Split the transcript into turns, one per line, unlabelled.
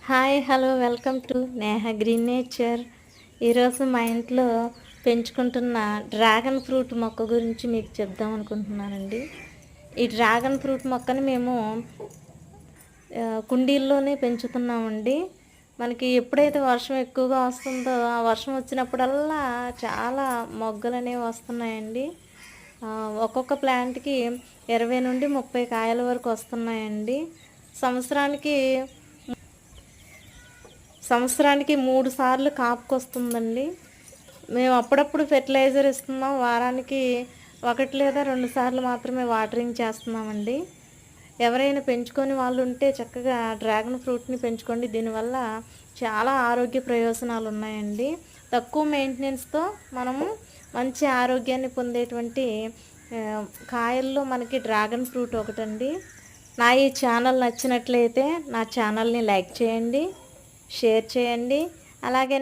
Hi hello welcome to Neha green nature. ఈరోజు మా ఇంట్లో పెంచుకుంటున్న డ్రాగన్ ఫ్రూట్ మొక్క గురించి మీకు చెప్దాం అనుకుంటున్నానండి. ఈ డ్రాగన్ ఫ్రూట్ మొక్కని మేము కుండీల్లోనే పెంచుతున్నామండి. మనకి ఎప్పుడైతే వర్షం ఎక్కువగా వస్తుందో ఆ వర్షం వచ్చినప్పుడల్లా చాలా మొగ్గలు అనేవి వస్తున్నాయండి. ఒక్కొక్క ప్లాంట్కి 20 నుండి 30 కాయల వరకు వస్తున్నాయండి. సంవత్సరానికి సంవత్సరానికి 3 సార్లు కాపుకొస్తుందండి. మేము అప్పుడప్పుడు ఫెర్టిలైజర్ ఇస్తున్నాం. వారానికి 1 లేదా 2 సార్లు మాత్రమే వాటరింగ్ చేస్తున్నామండి. ఎవరైనా పెంచుకొని వాళ్ళు ఉంటే చక్కగా డ్రాగన్ ఫ్రూట్ని పెంచుకోండి. దీనివల్ల చాలా ఆరోగ్య ప్రయోజనాలు ఉన్నాయండి. తక్కువ మెయింటెనెన్స్తో మనము మంచి ఆరోగ్యాన్ని పొందేటువంటి కాయల్లో మనకి డ్రాగన్ ఫ్రూట్ ఒకటండి. నా ఈ ఛానల్ నచ్చినట్లయితే నా ఛానల్ని లైక్ చేయండి, షేర్ చేయండి. అలాగే